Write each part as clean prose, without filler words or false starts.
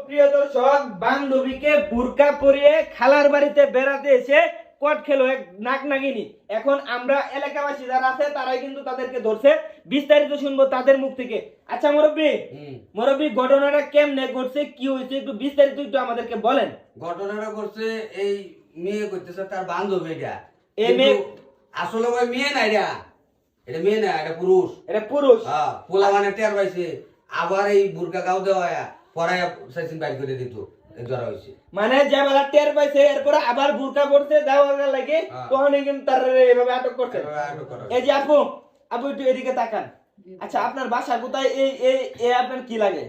প্রিয় দর্শক, বান্ধবীকে বুরকা পরিয়ে খালার বাড়িতে বেড়াতে এসে কট খেলো এক নাক নাগিনী। এখন আমরা এলাকাবাসী যারা আছে তারাই কিন্তু তাদেরকে ধরছে। বিস্তারিত শুনবো তাদের মুখ থেকে। আচ্ছা মুরব্বী ঘটনাটা কেমনে ঘটছে, কি হয়েছে, একটু বিস্তারিত একটু আমাদেরকে বলেন। ঘটনাটা করছে এই মেয়ে করতেছে তার বান্ধবী এটা। এই মেয়ে আসলে ওই মেয়ে না এটা মেয়ে না, এটা পুরুষ। এটা পুরুষ। হ্যাঁ, পোলা মানে টের পাইছে, আবার এই বুরকা গাও দেওয়া পরে সাইসিন বাইর করে দিত, এই ধরা হয়েছে। মানে যে বেলা টের পাইছে এরপরে আবার বুরকা পড়তে যাওয়ার লাগে, তখনই কিন্তু তার এভাবে আটক করছে। এই যে আপু একটু এদিকে তাকান। আচ্ছা, আপনার বাসা কোথায়? এই আপনার কি লাগে?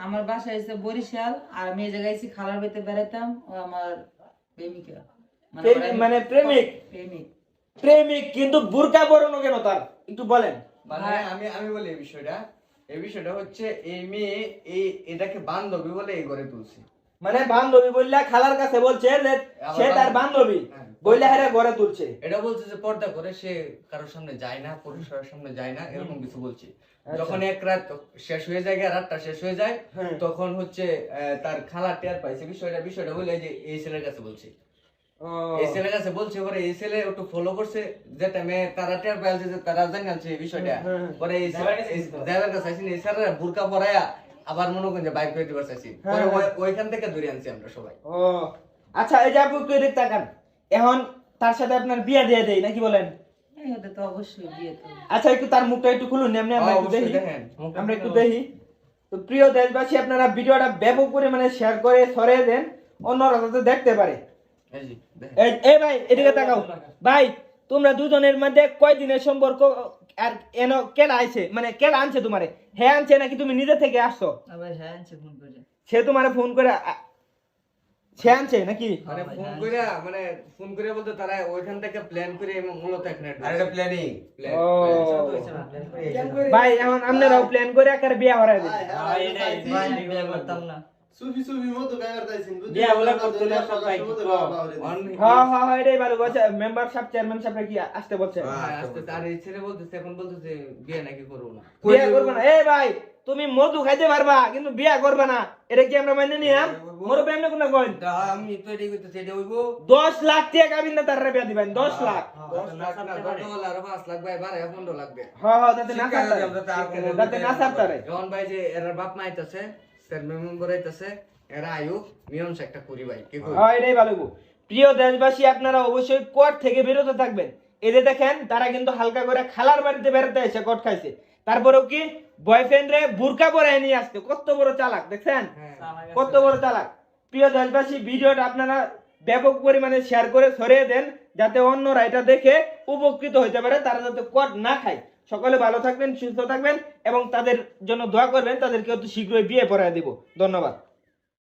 আমার বাসা হচ্ছে বরিশাল, আর আমি এই জায়গায় এসে খালার বাড়িতে বেড়াতাম। ও আমার প্রেমিকা, মানে প্রেমিক কিন্তু বুরকা পরানো কেন তার, একটু বলেন। মানে আমি বলি এই বিষয়টা হচ্ছে এই মেয়ে এটাকে বান্ধবী বলে এই ঘরে তুলছে। মানে বান্ধবী বললা খালার কাছে বলছে যে সে তার বান্ধবী বললে হারে ঘরে তুলছে। এটা বলছে যে পর্দা করে সে কারোর সামনে যায় না, পুরুষের সামনে যায় না, এরকম কিছু বলছে। যখন এক রাত শেষ হয়ে যায়, রাতটা শেষ হয়ে যায়, তখন হচ্ছে তার খালা টের পাইছে বিষয়টা বলে যে এই ছেলের কাছে বলছে। এই ছেলের কাছে বলছে, পরে এই ছেলে একটু ফলো করছে, যেটা মেয়ে তারা টের পাইছে যে তারা জানছে এই বিষয়টা। পরে এই ড্রাইভার কাছে আইসি, এই ছেলেরা বুরকা পরায়া আবার মনে করেন যে বাইক করে দিবার চাইছি, পরে ওইখান থেকে ধরে আনছি আমরা সবাই। ও আচ্ছা, এই যে আপু একটু এদিকে তাকান। এখন তার সাথে আপনার বিয়ে দিয়ে দেই নাকি বলেন? হ্যাঁ, এটা তো অবশ্যই বিয়ে তো। আচ্ছা, একটু তার মুখটা একটু খুলুন, এমনি আমরা একটু দেখি। আমরা একটু দেখি। তো প্রিয় দেশবাসী, আপনারা ভিডিওটা ব্যাপক পরিমাণে শেয়ার করে ছড়িয়ে দেন, অন্যরা যাতে দেখতে পারে। এই ভাই এদিকে তাকাও। ভাই, তোমরা দুজনের মধ্যে কয় দিনের সম্পর্ক? আর কেন আইছে, মানে কেন আনছে তোমারে? হ্যাঁ আনছে নাকি তুমি নিজে থেকে আসছো? আবার হ্যাঁ আনছে ফোন করে। সে তোমারে ফোন করে সে আনছে নাকি? মানে ফোন করে বলতে তারা ওইখান থেকে প্ল্যান করে মূলত এখানে আর এটা প্ল্যানিং। ভাই এখন আপনারাও প্ল্যান করে একার বিয়ে হরাই দিন। বিয়ে করতাম না। সুফি মতো ব্যবহার দাইছেন বিয়া বলা করতে না সব ভাই। হ্যাঁ এটাই ভালো বলছে। মেম্বার সাহেব, চেয়ারম্যান সাহেব কি আসতে বলছে? আসতে তার এই ছেলে বলতেছে, এখন বলতেছে বিয়ে নাকি করবো না। বিয়ে করবে না? এই ভাই, তুমি মধু খাইতে পারবা কিন্তু বিয়ে করবে না, এটা কি আমরা মাইনে নিলাম? মোর বেমনে কোন কই? আমি তো এটাই কইতেছি, এটা হইবো 10 লাখ টাকা কাবিন না তার বিয়া দিবেন। 10 লাখ। 10 লাখ না, 10 আর 5 লাখ ভাই, 12-15 লাগবে। হ্যাঁ তাতে না তাতে না সারতারে। এখন ভাই যে এর বাপ মা আইতাছে, চেয়ারম্যান মেম্বার আইতাছে, এরা আয়ুক মীমাংসা একটা করি ভাই, কি কই? হ্যাঁ এটাই ভালো। প্রিয় দেশবাসী, আপনারা অবশ্যই কোর্ট থেকে বিরত থাকবেন। এই যে দেখেন, তারা কিন্তু হালকা করে খালার বাড়িতে বেরোতে এসে কোর্ট খাইছে, তারপরেও কি বয়ফ্রেন্ড রে বুরকা পরায় নিয়ে আসছে। কত বড় চালাক দেখছেন, কত বড় চালাক। প্রিয় দেশবাসী, ভিডিওটা আপনারা ব্যাপক পরিমাণে শেয়ার করে ছড়িয়ে দেন, যাতে অন্যরা এটা দেখে উপকৃত হতে পারে, তারা যাতে কোর্ট না খায়। সকলে ভালো থাকবেন, সুস্থ থাকবেন এবং তাদের জন্য দোয়া করবেন, তাদেরকে অতি শীঘ্রই বিয়ে পড়ায় দিব। ধন্যবাদ।